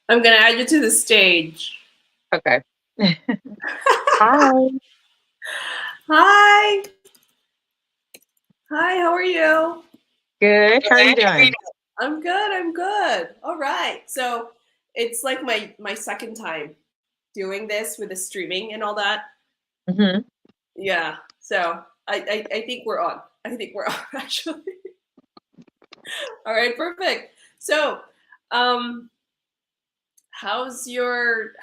I'm gonna add you to the stage. Okay. Hi. Hi. Hi, how are you? Good. How are you doing? I'm good, I'm good. All right. So it's like my second time doing this with the streaming and all that. Hmm. Yeah. So I think we're on. I think we're on actually. All right, perfect. So um how's your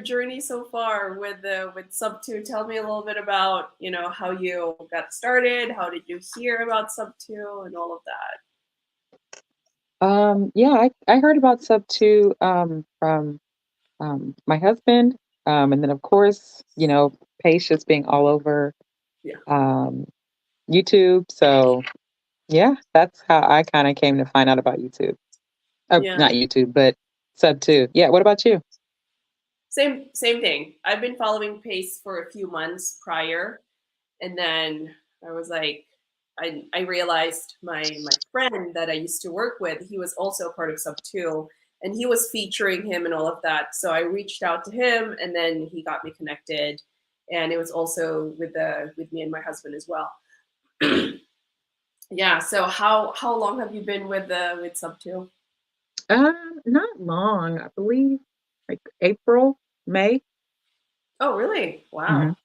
journey so far with SubTo? Tell me a little bit about, how you got started, how did you hear about SubTo and all of that. Yeah, I heard about SubTo from my husband. And then of course, Paige just being all over Yeah. um YouTube. So yeah, that's how I kind of came to find out about YouTube. Oh, Yeah. not YouTube, but SubTo. Yeah, what about you? Same thing. I've been following Pace for a few months prior, and then I was like, I realized my friend that I used to work with, he was also part of SubTo, and he was featuring him and all of that. So I reached out to him, and then he got me connected, and it was also with me and my husband as well. Yeah. So how long have you been with SubTo? Not long, I believe like April, May. Oh, really? Mm-hmm. Wow.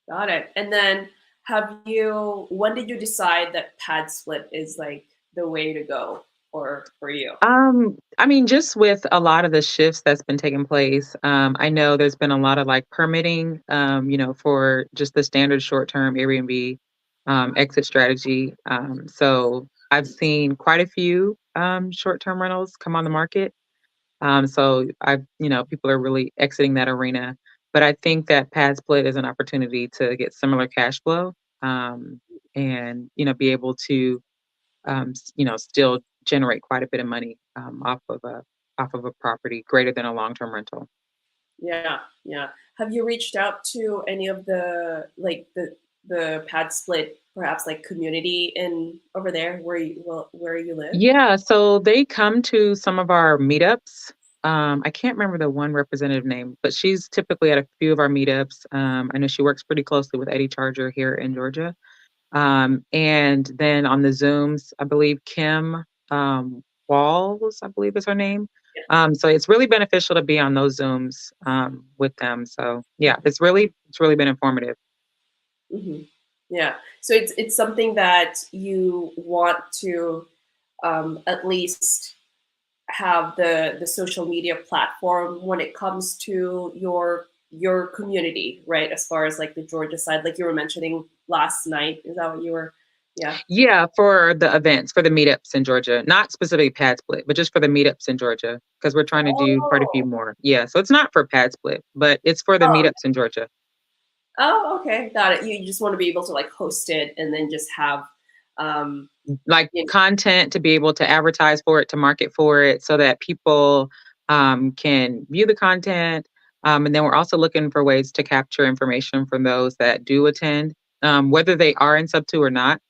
Got it. And then when did you decide that PadSplit is like the way to go for you? I mean, just with a lot of the shifts that's been taking place, I know there's been a lot of like permitting, for just the standard short-term Airbnb exit strategy. So I've seen quite a few short-term rentals come on the market. So people are really exiting that arena. But I think that pad split is an opportunity to get similar cash flow, and be able to still generate quite a bit of money off of a property greater than a long-term rental. Yeah, yeah. Have you reached out to any of the PadSplit perhaps like community in over there where you live? Yeah, so they come to some of our meetups. I can't remember the one representative name, but she's typically at a few of our meetups. I know she works pretty closely with Eddie Charger here in Georgia. And then on the Zooms, I believe Kim Walls, I believe is her name. So it's really beneficial to be on those Zooms with them. So yeah, it's really been informative. Hmm. Yeah. So it's something that you want to at least have the social media platform when it comes to your community, right? As far as like the Georgia side, like you were mentioning last night, is that what you were? Yeah. Yeah, for the events, for the meetups in Georgia, not specifically Pad Split, but just for the meetups in Georgia, because we're trying to do quite a few Oh. more. Yeah, so it's not for Pad Split, but it's for the Oh. meetups in Georgia. Oh. Okay. Got it. You just want to be able to like host it and then just have, um, Like you content to be able to advertise for it, to market for it, so that people can view the content. And then we're also looking for ways to capture information from those that do attend, whether they are in sub two or not,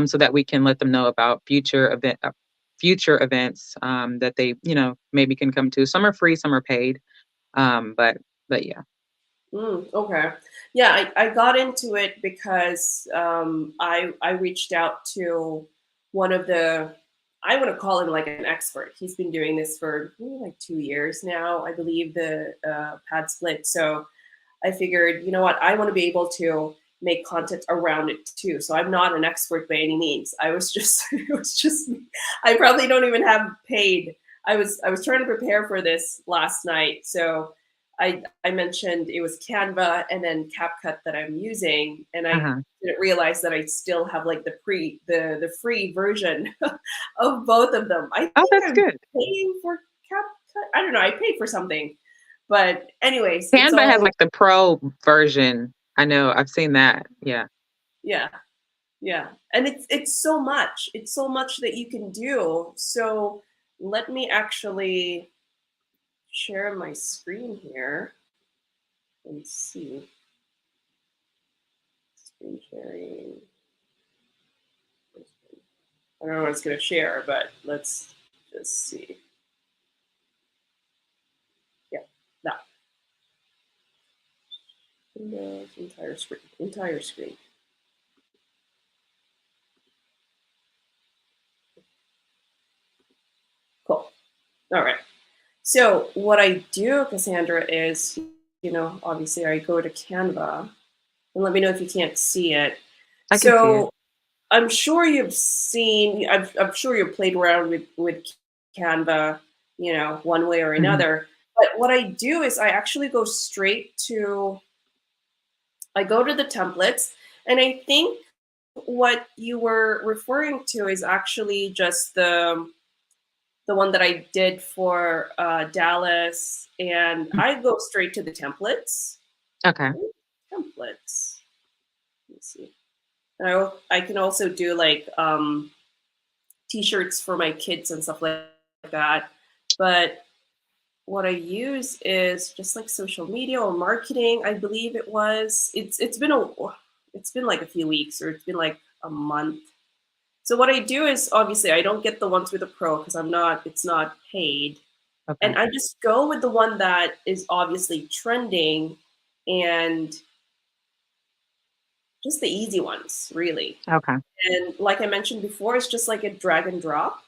so that we can let them know about future events that they maybe can come to. Some are free, some are paid. But yeah. Okay. Yeah, I got into it because I reached out to one of the, I want to call him like an expert. He's been doing this for like 2 years now, I believe, the pad split. So I figured, you know what, I want to be able to make content around it too. So I'm not an expert by any means. I was just it was just I probably don't even have paid. I was trying to prepare for this last night. So I mentioned it was Canva and then CapCut that I'm using, and I Uh-huh. didn't realize that I still have like the free version of both of them. I Oh, think that's I'm good. paying for CapCut. I don't know. I paid for something, but anyways, it's Canva has all. like the pro version. I know, I've seen that. Yeah. Yeah, yeah. And it's so much. It's so much that you can do. So let me actually share my screen here and see. Screen sharing. I don't know what it's gonna share, but let's just see. Windows, entire screen, entire screen. Cool. All right. So what I do, Cassandra, is, obviously I go to Canva and let me know if you can't see it. I can see it. So I'm sure you've seen, I'm sure you've played around with Canva, one way or Mhm. another. But what I do is I actually go straight to, I go to the templates, and I think what you were referring to is actually just the one that I did for Dallas, and Mm. I go straight to the templates. Okay. Ooh, templates. Let me see. And I can also do like t-shirts for my kids and stuff like that. But what I use is just like social media or marketing. I believe it was. It's been like a few weeks, or it's been like a month. So what I do is, obviously I don't get the ones with the pro because I'm not. It's not paid, Okay. and I just go with the one that is obviously trending, and just the easy ones, really. Okay. And like I mentioned before, it's just like a drag and drop.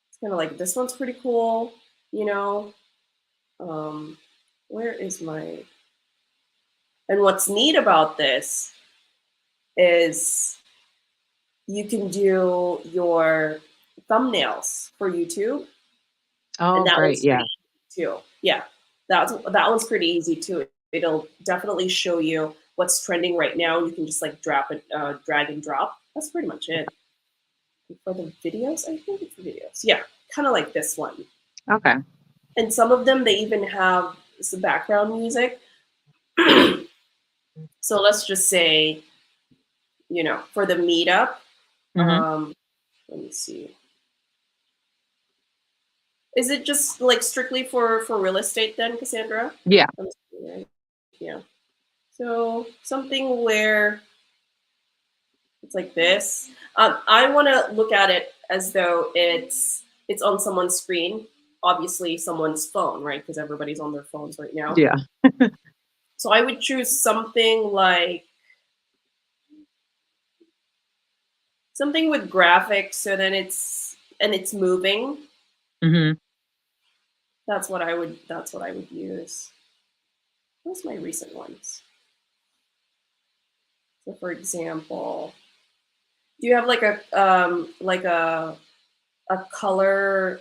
It's kind of like this one's pretty cool, you know. Um, where is my? And what's neat about this is you can do your thumbnails for YouTube, and Oh, that great. one's pretty Yeah. easy too. Yeah, that one's pretty easy too. It'll definitely show you what's trending right now. You can just like drag and drop. That's pretty much it. For the videos, I think it's the videos. Yeah, kind of like this one. Okay. And some of them, they even have some background music. So let's just say, for the meetup, Mhm. um, let me see. Is it just like strictly for real estate then, Cassandra? Yeah. I'm assuming, right? Yeah. So something where it's like this. I want to look at it as though it's on someone's screen, obviously someone's phone, right? Because everybody's on their phones right now. Yeah. So I would choose something with graphics, so then it's moving. Mhm. That's what I would use. What's my recent ones? So for example, do you have like a color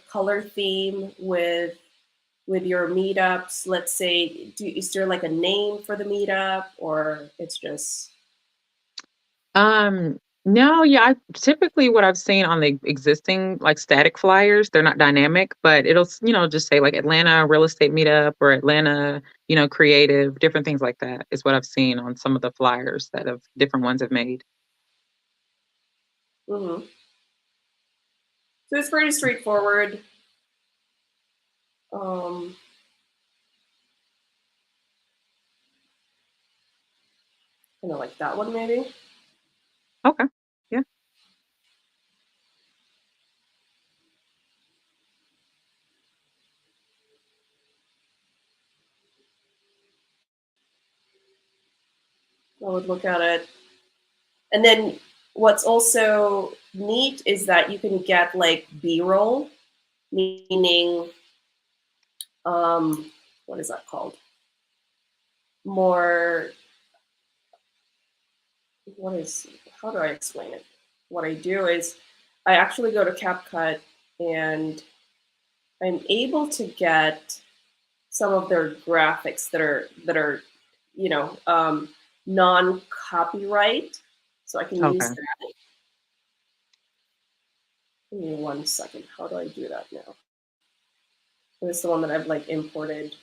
theme with your meetups? Let's say, is there like a name for the meetup, or it's just No, yeah, I typically what I've seen on the existing like static flyers, they're not dynamic, but just say like Atlanta real estate meetup or Atlanta, creative, different things like that is what I've seen on some of the flyers that have different ones have made. mhm. So it's pretty straightforward. Um, kind of like that one maybe. Okay. Yeah. I would look at it. And then what's also neat is that you can get like B-roll, meaning what is that called? More what is how do I explain it? What I do is I actually go to CapCut, and I'm able to get some of their graphics that are you know um, non-copyright, so I can use Okay. that. Give me 1 second. How do I do that now? This is the one that I've like imported.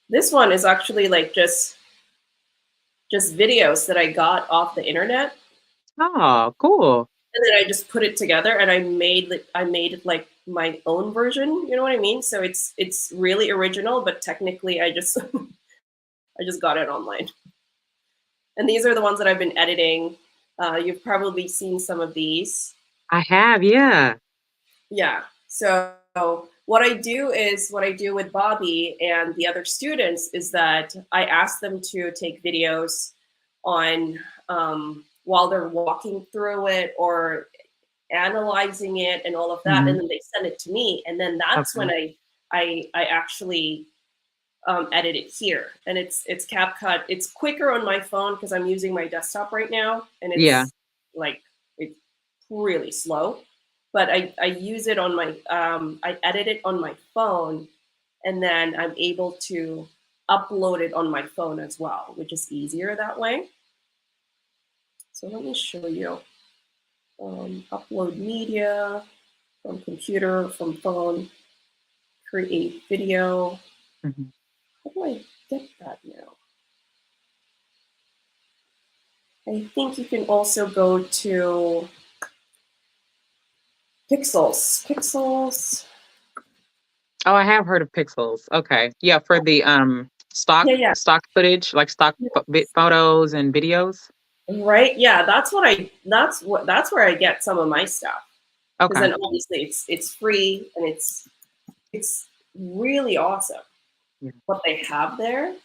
This one is actually like just videos that I got off the internet, Oh, cool. and then I just put it together, and I made it like my own version. You know what I mean? So it's really original, but technically I just I just got it online. And these are the ones that I've been editing. You've probably seen some of these. I have, yeah. Yeah. So So what I do with Bobby and the other students is that I ask them to take videos on while they're walking through it or analyzing it and all of that, Hmm. and then they send it to me, and then that's when Okay. I actually edit it here, and it's CapCut. It's quicker on my phone because I'm using my desktop right now, and Yeah. like it's really slow. But I use it on my I edit it on my phone, and then I'm able to upload it on my phone as well, which is easier that way. So let me show you. Upload media from computer, from phone, create video. Hmm. How do I get that now? I think you can also go to Pixels. Pixels. Oh, I have heard of Pixels. Okay. Yeah, for the stock Yeah, yeah. stock footage, like stock photos and videos. Right? Yeah, that's where I get some of my stuff. Because Okay. then obviously it's free and it's really awesome Yeah. what they have there.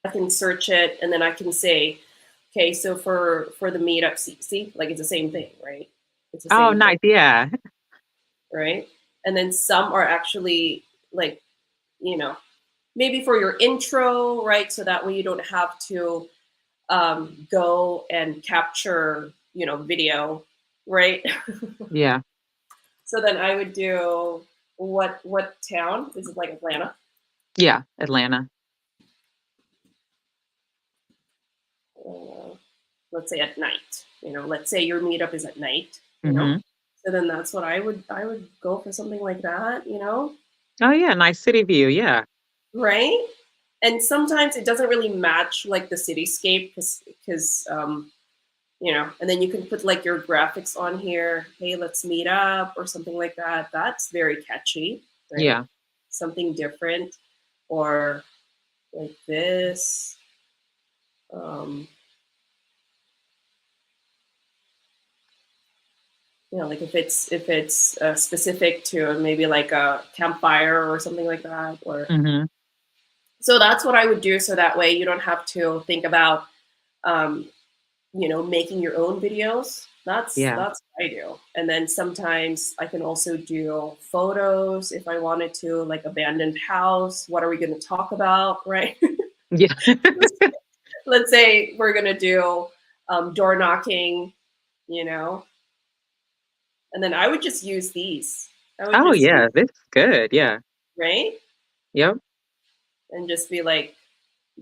I can search it and then I can say, okay, so for the meetup, see, like it's the same thing, right? It's the Oh, same thing, nice. Yeah. right? And then some are actually like, you know, maybe for your intro, right? So that way you don't have to go and capture, video, right? Yeah. So then I would do what town? Is it like Atlanta? Yeah. Atlanta. Uh, let's say at night. Let's say your meetup is at night. Hmm. So then that's what I would go for something like that. Oh yeah, nice city view. Yeah. Right? And sometimes it doesn't really match like the cityscape because and then you can put like your graphics on here. Hey, let's meet up or something like that. That's very catchy, right? Yeah. Something different or like this. Um, like if it's specific to maybe like a campfire or something like that, or Hmm. so that's what I would do. So that way you don't have to think about um, making your own videos. Yeah. That's what I do. And then sometimes I can also do photos if I wanted to, like abandoned house. What are we going to talk about, right? Yeah. Let's say we're going to do door knocking, you know, and then I would just use these. I would Oh just use, yeah, this is good. Yeah. right? Yep. And just be like,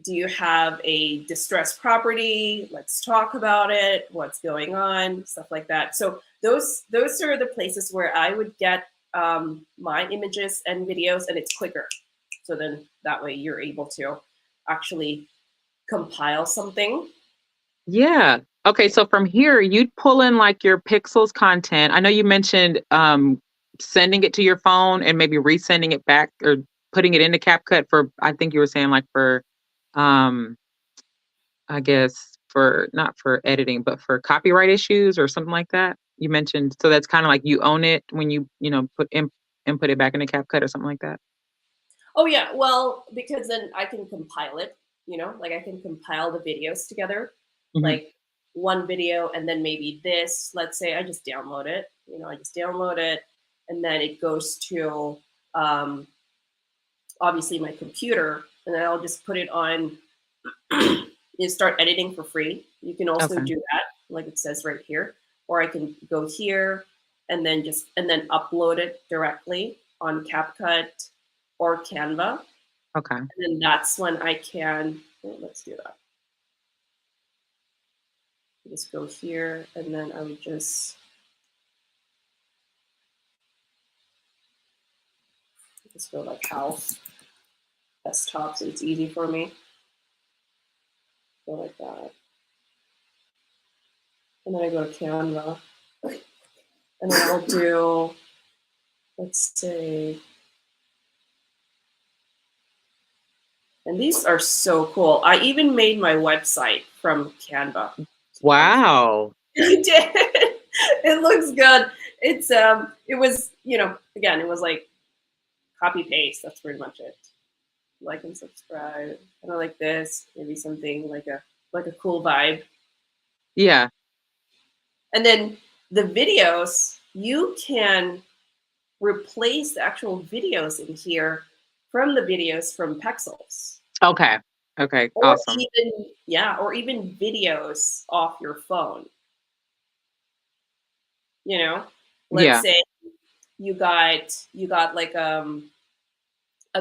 do you have a distressed property? Let's talk about it. What's going on? Stuff like that. So those are the places where I would get my images and videos, and it's quicker. So then that way you're able to actually compile something. Yeah. Okay, so from here, you'd pull in like your Pixels content. I know you mentioned sending it to your phone and maybe resending it back or putting it into CapCut for, I think you were saying like for um I guess for not for editing, but for copyright issues or something like that. You mentioned so that's kind of like you own it when you put input it back into CapCut or something like that. Oh yeah, well, because then I can compile it, like I can compile the videos together, Hmm. like one video and then maybe this, let's say I just download it, I just download it and then it goes to um, obviously my computer and then I'll just put it on you start editing for free. You can also Okay. do that, like it says right here, or I can go here and then upload it directly on CapCut or Canva, Okay. and then that's when I can, let's do that. Just go here, and then I would just go like house, desktop, so it's easy for me. Go like that. And then I go to Canva, and then I'll do, let's say, and these are so cool. I even made my website from Canva. It's kind of fun. Wow. I did. It looks good. It was, again, it was like copy paste. That's pretty much it. Like and subscribe. Kind of like this. Maybe something like a cool vibe. Yeah. And then the videos, you can replace the actual videos in here from the videos from Pexels. Okay. Okay. Or Awesome. even, yeah, or even videos off your phone. You know, let's Yeah. say you got like a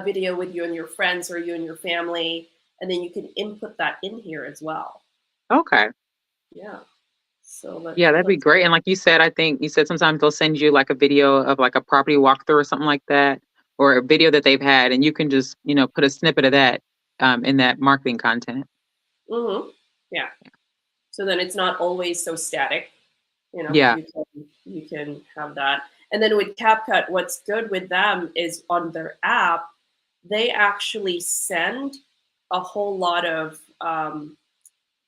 video with you and your friends or you and your family, and then you can input that in here as well. Okay. Yeah. So let's Yeah, that'd be let's great. And like you said, I think you said sometimes they'll send you like a video of like a property walkthrough or something like that, or a video that they've had, and you can just, put a snippet of that in that marketing content. yeah. So then it's not always so static. Yeah. You can have that. And then with CapCut, what's good with them is on their app, they actually send a whole lot of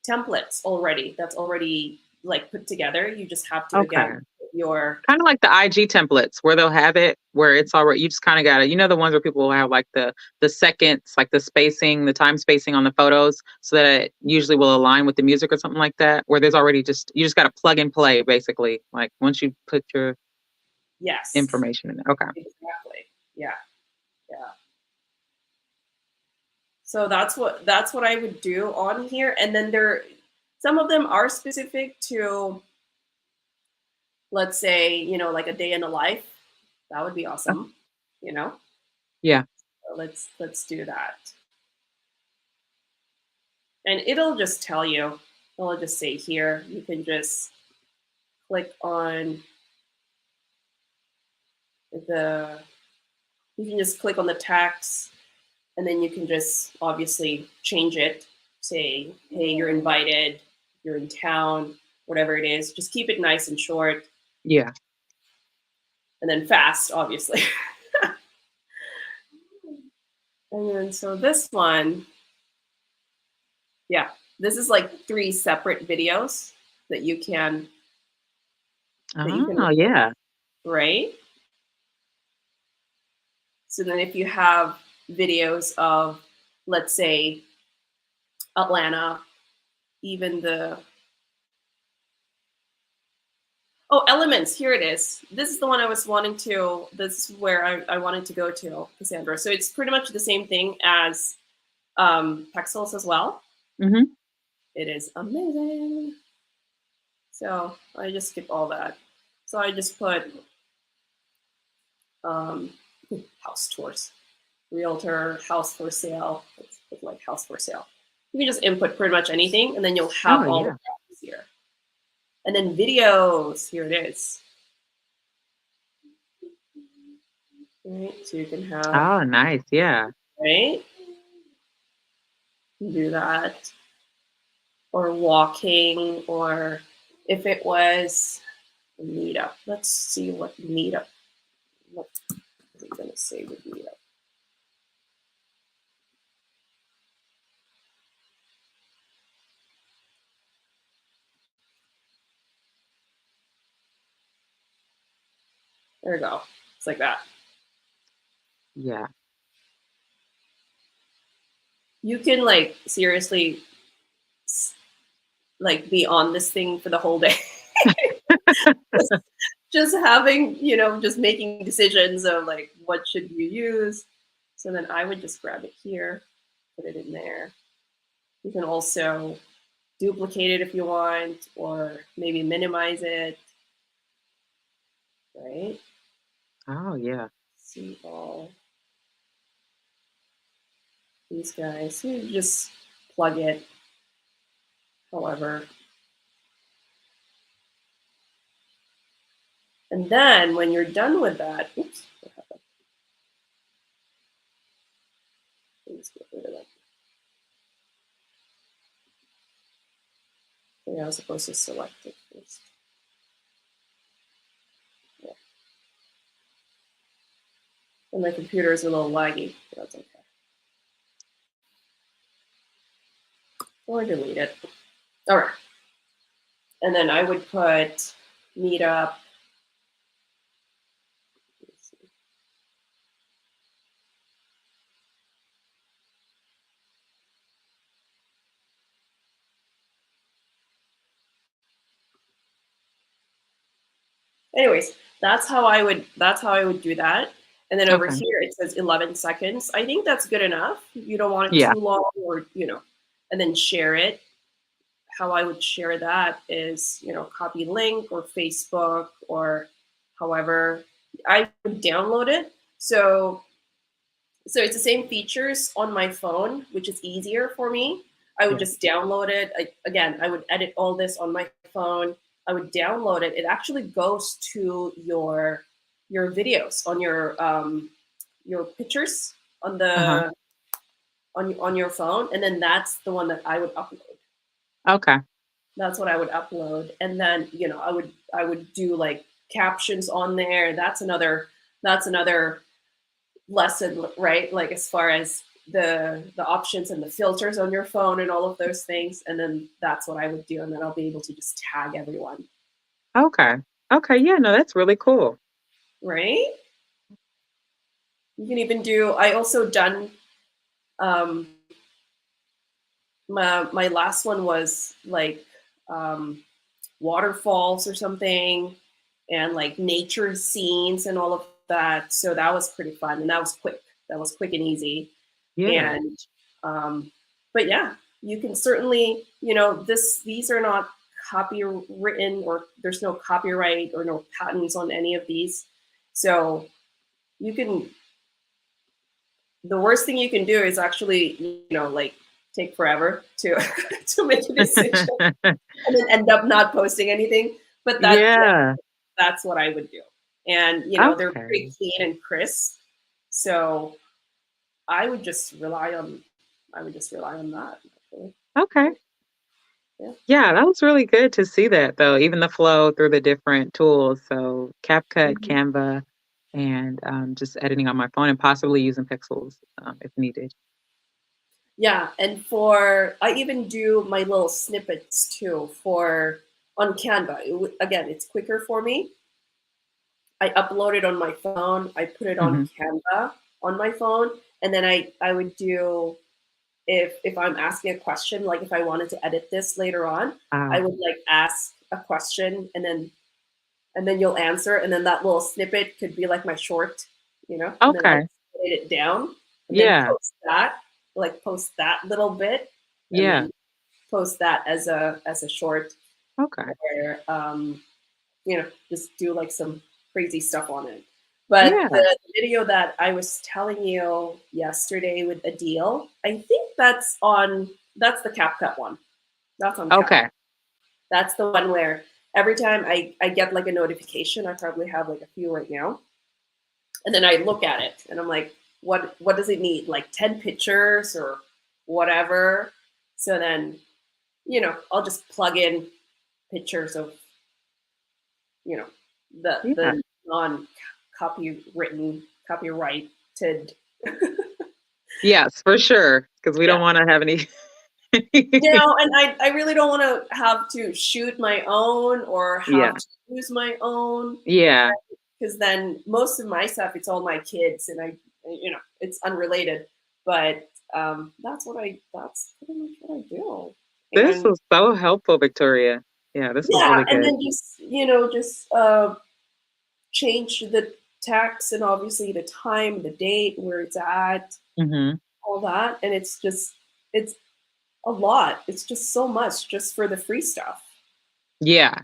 templates already. That's already like put together. You just have to again Okay. put your Kind of like the IG templates where they'll have it where it's already you just kind of got it. You know the ones where people will have like the seconds, like the spacing, the time spacing on the photos, so that it usually will align with the music or something like that. Where there's already just you just got to plug and play basically. Like once you put your yes, information in there. Okay. exactly. Yeah, yeah. So that's what I would do on here. And then some of them are specific to, let's say, like a day in the life. That would be awesome. You know. Yeah. So let's do that. And it'll just tell you. It'll just say here. You can just click on the. You can just click on the text, and then you can just obviously change it. Say, hey, you're invited. You're in town. Whatever it is, just keep it nice and short, Yeah. and then fast, obviously. And then so this one, yeah, this is like 3 separate videos that you can Oh replace, yeah. right? So then if you have videos of, let's say, Atlanta, even the oh, elements, here it is. This is the one I was wanting to, this is where I wanted to go to, Cassandra. So it's pretty much the same thing as Pexels as well. Hmm. It is amazing. So I just skip all that. So I just put um, house tours, realtor, house for sale. Let's put like house for sale. You can just input pretty much anything, and then you'll Oh have all the yeah. properties here. And then videos, here it is. Right, so you can have, Oh nice. Yeah. right, do that, or walking, or if it was a meetup. Let's see what meetup. What is it going to say with meetup? There we go. It's like that. Yeah. You can like seriously like be on this thing for the whole day. just, just having, just making decisions of like what should you use. So then I would just grab it here, put it in there. You can also duplicate it if you want, or maybe minimize it, right? Oh yeah. See all these guys. You just plug it, however. And then when you're done with that, oops, what happened? Let's get rid of that. Yeah, I was supposed to select it first. Yeah. And my computer is a little laggy, but that's okay. Or delete it. All right. And then I would put Meetup. Anyways, that's how I would do that. And then over Okay. here it says 11 seconds. I think that's good enough. You don't want it Yeah. too long, or and then share it. How I would share that is, copy link or Facebook or however I would download it. So it's the same features on my phone, which is easier for me. I would Yeah. just download it. Again, I would edit all this on my phone. I would download it. It actually goes to your videos on your pictures on Uh-huh. the on your phone, and then that's the one that I would upload. Okay. That's what I would upload, and then I would do like captions on there. That's another lesson, right? Like as far as the options and the filters on your phone and all of those things, and then that's what I would do, and then I'll be able to just tag everyone, Okay. Okay. Yeah, no, that's really cool. right? You can even do. I also done um, my last one was like um, waterfalls or something, and like nature scenes and all of that. So that was pretty fun, and that was quick. That was quick and easy. Yeah. And but yeah, you can certainly, these are not copywritten, or there's no copyright or no patents on any of these. So you can, the worst thing you can do is actually, like take forever to to make a decision and then end up not posting anything. But Yeah. that's what I would do. And they're pretty Okay. clean and crisp. So I would just rely on that. Actually. Okay. Yeah. Yeah, that was really good to see that though, even the flow through the different tools. So CapCut, Mhm. Canva, and just editing on my phone and possibly using Pixels if needed. Yeah, and for I even do my little snippets too for on Canva. Again, it's quicker for me. I upload it on my phone. I put it on Hmm. Canva on my phone, and then I would do, if I'm asking a question, like if I wanted to edit this later on, I Ah, would like ask a question, and then you'll answer, and then that little snippet could be like my short, and then I okay. edit it down, and then Yeah. post that little bit, and Yeah. then post that as a short, Okay. where just do like some crazy stuff on it. But Yeah. the video that I was telling you yesterday with Adil, I think that's the CapCut one. That's on CapCut. Okay. That's the one where every time I get like a notification, I probably have like a few right now, and then I look at it and I'm like, what does it need? Like 10 pictures or whatever. So then, I'll just plug in pictures of, you know, the Yeah. the non copywritten copyrighted. Yes, for sure. Because we Yeah. don't want to have any. And I really don't want to have to shoot my own or Yeah. have to use my own, Yeah. because then most of my stuff, it's all my kids, and it's unrelated. But that's pretty much what I do. This And was so helpful, Victoria. Yeah, this was yeah, really and good. then just change the text, and obviously the time, the date, where it's at, Hmm. all that, and it's a lot. It's just so much just for the free stuff. Yeah.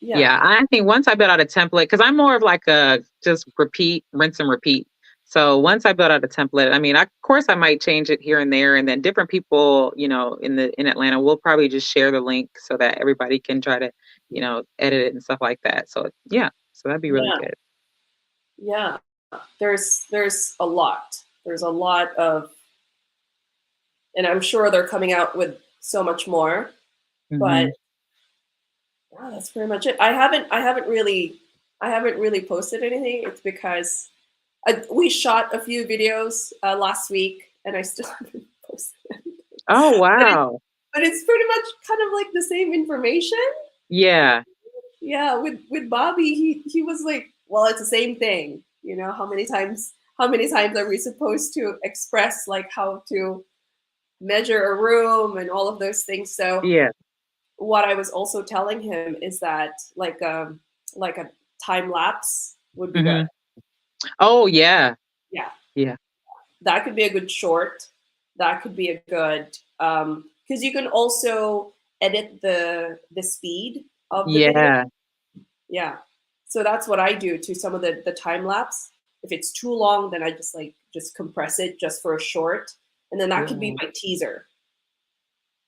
Yeah. Yeah, I think once I build out a template, because I'm more of like a just repeat, rinse and repeat. So once I build out a template, I mean, of course, I might change it here and there, and then different people, in Atlanta, will probably just share the link so that everybody can try to, edit it and stuff like that. So yeah, so that'd be really Yeah. good. Yeah. There's a lot. There's a lot of, and I'm sure they're coming out with so much more. But Hmm. yeah, that's pretty much it. I haven't really posted anything. It's because we shot a few videos last week, and I still haven't posted anything. Oh But wow, it's pretty much kind of like the same information. yeah, yeah, with Bobby, he was like, well, it's the same thing. How many times are we supposed to express like how to measure a room and all of those things? So Yeah. what I was also telling him is that like a time lapse would be good. Mhm. Oh, yeah. Yeah, Yeah. that could be a good short. That could be a good because you can also edit the speed of the video. Yeah. Yeah. So that's what I do to some of the time lapse. If it's too long, then I just compress it just for a short, and then that could be Yeah. my teaser.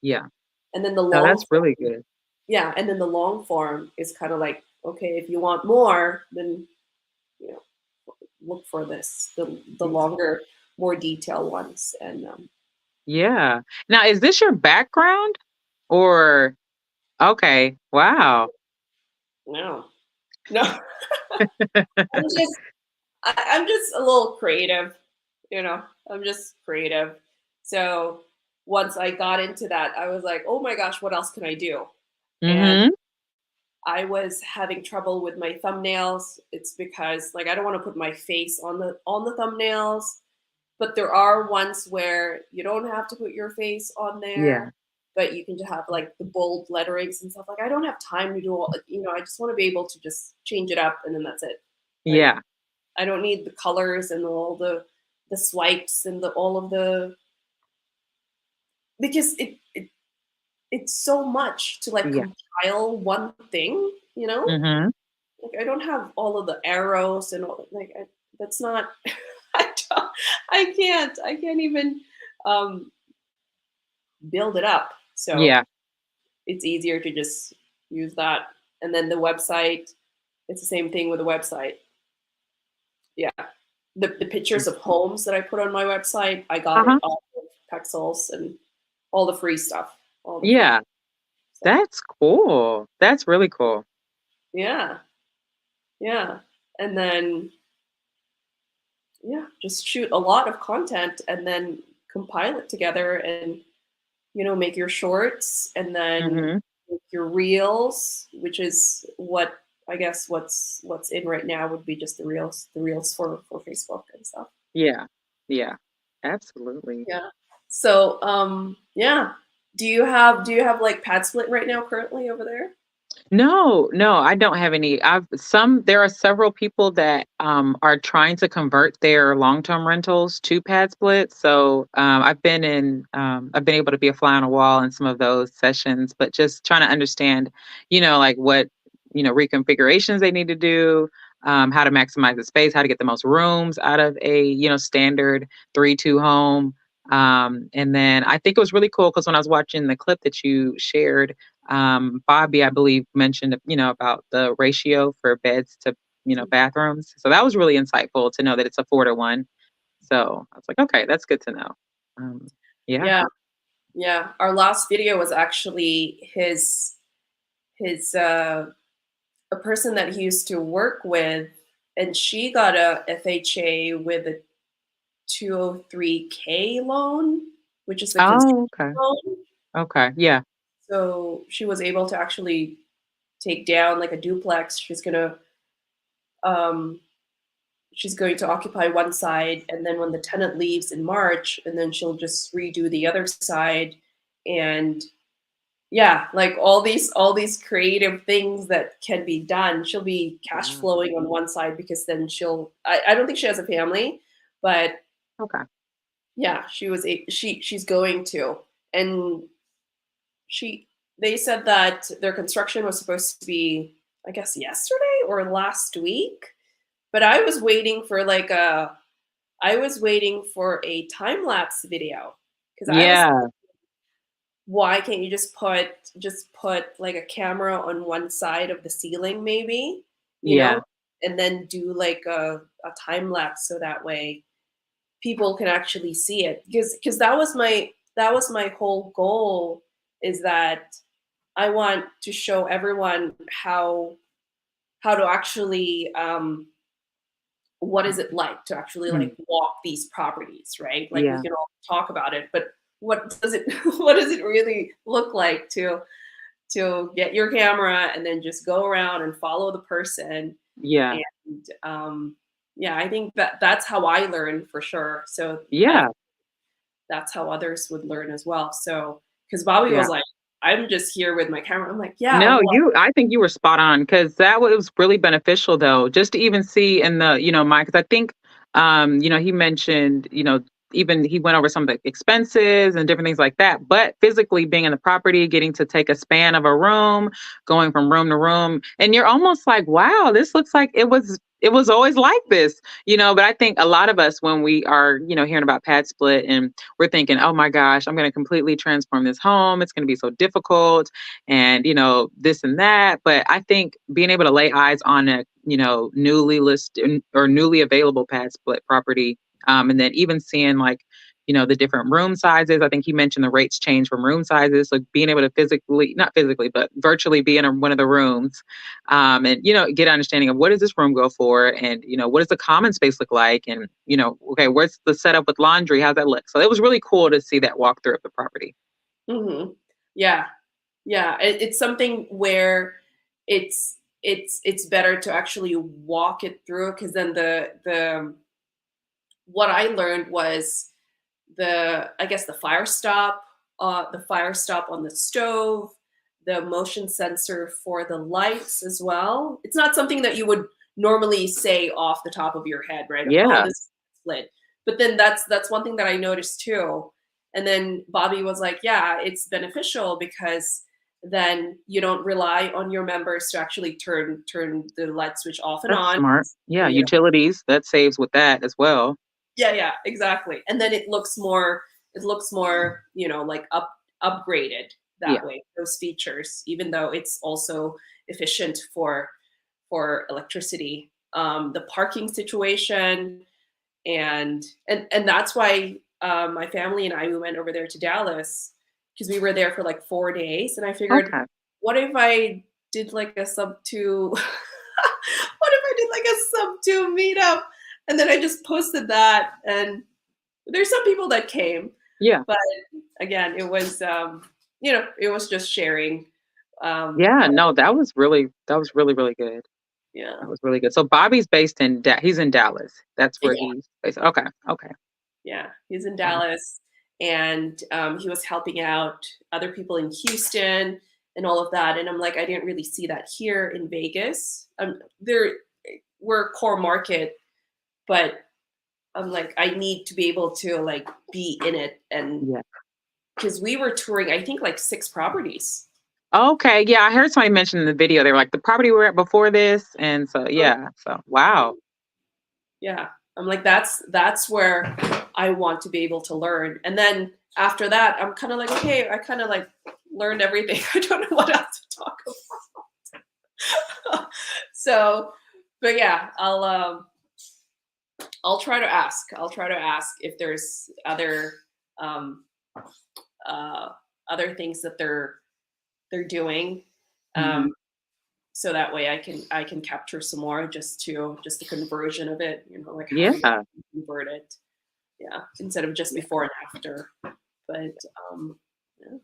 Yeah. And then the No, long that's really form, good. yeah, and then the long form is kind of like, okay, if you want more, then you know look for the Yeah. longer, more detailed ones. And Yeah. Now, is this your background or okay. Wow. no, no, I'm just I'm just a little creative, you know. I'm just creative. So once I got into that, I was like, oh my gosh, what else can I do? And Mhm. I was having trouble with my thumbnails. It's because like I don't want to put my face on the thumbnails, but there are ones where you don't have to put your face on Yeah. there, but you can just have like the bold letterings and stuff. Like I don't have time to do all, I just want to be able to just change it up and then that's it. Like Yeah. I don't need the colors and all the swipes and the all of the because it's so much to like Yeah. compile one thing, you know? Mhm. Like I don't have all of the arrows and all like that's not I don't, I can't even um build it up. So Yeah. it's easier to just use that. And then the website, it's the same thing with the website. Yeah. The pictures of homes that I put on my website, I got it Uh-huh. off of Pexels and all the free stuff. All the free Yeah. stuff. That's cool. That's really cool. Yeah. Yeah. And then yeah, just shoot a lot of content and then compile it together and make your shorts and then Mhm. make your reels, which is what I guess what's in right now would be just the reels for Facebook and stuff. Yeah. Yeah. Absolutely. Yeah. So yeah. Do you have like PadSplit right now currently over there? No, no, I don't have any. There are several people that are trying to convert their long-term rentals to PadSplit. So I've been able to be a fly on a wall in some of those sessions, but just trying to understand, like what, reconfigurations they need to do, how to maximize the space, how to get the most rooms out of a, standard 3-2 home. And then I think it was really cool because when I was watching the clip that you shared, Bobby, I believe, mentioned, about the ratio for beds to, bathrooms. So that was really insightful to know that it's a 4-to-1. So I was like, okay, that's good to know. Um, yeah. Yeah, yeah. Our last video was actually his a person that he used to work with, and she got a FHA with a 203K loan, which is the construction Oh, okay. loan. Okay. Yeah. So she was able to actually take down like a duplex. Um, she's going to occupy one side, and then when the tenant leaves in March, and then she'll just redo the other side. And yeah, like all these creative things that can be done. She'll be cash Wow. flowing on one side because then I don't think she has a family, but Okay. yeah, she's going to. And she they said that their construction was supposed to be, I guess, yesterday or last week, but I was waiting for a time lapse video because I was, Yeah. why can't you just put like a camera on one side of the ceiling maybe, you Yeah. know, and then do like a time lapse so that way people can actually see it, because that was my whole goal, is that I want to show everyone how to actually what is it like to actually Mm. like walk these properties, right? Like we Yeah. can all talk about it, but what does it what does it really look like to to get your camera and then just go around and follow the person. Yeah. And yeah, I think that that's how I learned for sure. So Yeah. that's how others would learn as well. So because Bobby Yeah. was like, I'm just here with my camera. I'm like, yeah, No, well, I think you were spot on because that was really beneficial though, just to even see in the, because I think, he mentioned, even he went over some of the expenses and different things like that, but physically being in the property, getting to take a span of a room, going from room to room, and you're almost like, wow, this looks like it was always like this, but I think a lot of us when we are, hearing about pad split and we're thinking, oh my gosh, I'm going to completely transform this home. It's going to be so difficult and this and that, but I think being able to lay eyes on a newly listed or newly available pad split property, and then even seeing like the different room sizes. I think he mentioned the rates change from room sizes, so being able to physically, not physically but virtually be in one of the rooms, and get an understanding of what does this room go for, and what does the common space look like, and okay, where's the setup with laundry, how's that look. So it was really cool to see that walkthrough of the property. hmm yeah, yeah. It's something where it's better to actually walk it through because then the what I learned was I guess the fire stop on the stove, the motion sensor for the lights as well. It's not something that you would normally say off the top of your head, right? Oh, Yeah, this is split. But then that's one thing that I noticed too. And then Bobby was like, "Yeah, it's beneficial because then you don't rely on your members to actually turn the light switch off and that's on. smart. Yeah, You know, utilities, that saves with that as well. yeah, yeah, exactly. And then it looks more, like upgraded Yeah. that way, those features, even though it's also efficient for electricity. The parking situation and that's why my family and I we went over there to Dallas because we were there for like 4 days and I figured, Okay. what if I did like a sub two what if I did like a sub two meetup? And then I just posted that and there's some people that came, Yeah. but again, it was just sharing. Yeah, What no, that was really, really good. Yeah, That was really good. So Bobby's based in he's in Dallas. That's where yeah, he's based. Okay. Okay. yeah. He's in Wow. Dallas, and he was helping out other people in Houston and all of that. And I'm like, I didn't really see that here in Vegas. We're a core market, but I'm like, I need to be able to like be in it, and Yeah. because we were touring, I think like 6 properties. Okay. Yeah, I heard somebody mention in the video. They were like the property we were at before this. And so yeah. So wow. Yeah. I'm like, that's where I want to be able to learn. And then after that, I'm kind of like, okay, I kind of like learned everything. I don't know what else to talk about. So, but yeah, I'll try to ask. I'll try to ask if there's um uh other things that they're doing. Mhm. Um so that way I can capture some more just the conversion of it, like how you Yeah. convert it. Yeah, instead of just Yeah. before and after. But yeah,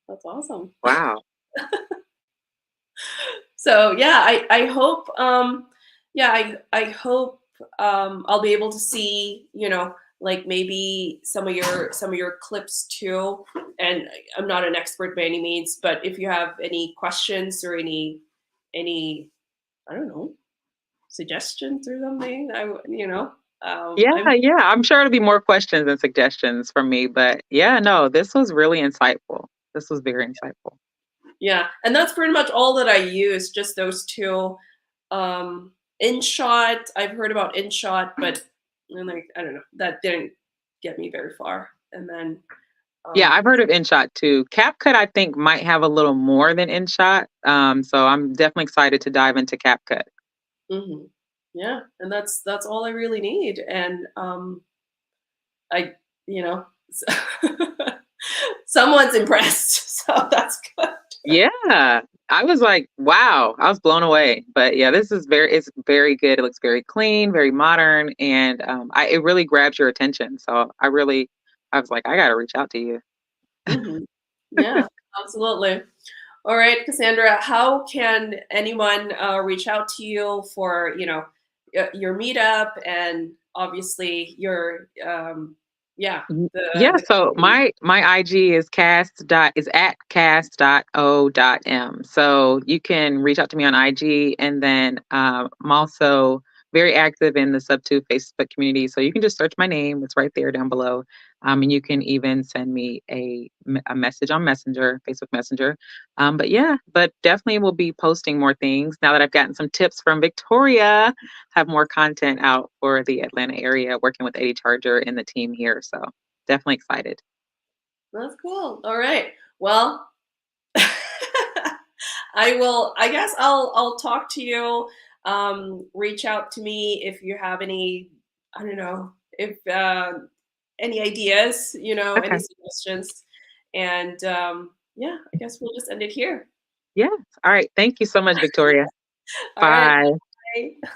that's awesome. Wow. So yeah, I hope yeah, I hope I'll be able to see, like maybe some of your clips too. And I'm not an expert by any means, but if you have any questions or any I don't know, suggestions or something, Yeah, I'm yeah. I'm sure it'll be more questions and suggestions from me. But yeah, no, this was really insightful. This was very insightful. Yeah, and that's pretty much all that I use, just those two. InShot, I've heard about InShot, but I'm like, I don't know, that didn't get me very far. And then, Yeah, um, I've heard of InShot too. CapCut, I think, might have a little more than InShot. So I'm definitely excited to dive into CapCut. mhm. Yeah, and that's all I really need. And I, you know, someone's impressed, so that's good. Yeah. I was like, wow, I was blown away. But yeah, it's very good. It looks very clean, very modern, and it really grabs your attention. So I was like, I gotta reach out to you. Hmm Yeah, absolutely. All right, Cassandra, how can anyone reach out to you for, your meetup and obviously your, yeah, Yeah, the so community? my IG is is at cast.o.m. So you can reach out to me on IG, and then I'm also very active in the SubTo Facebook community. So you can just search my name; it's right there down below. And you can even send me a message on Messenger, Facebook Messenger. But yeah, but definitely we'll be posting more things now that I've gotten some tips from Victoria. Have more content out for the Atlanta area, working with Eddie Charger and the team here. So definitely excited. That's cool. All right. Well, I guess I'll talk to you. Reach out to me if you have any, I don't know, if any ideas, any Okay. suggestions. And yeah, I guess we'll just end it here. Yes. All right. Thank you so much, Victoria. All right. Bye. Bye.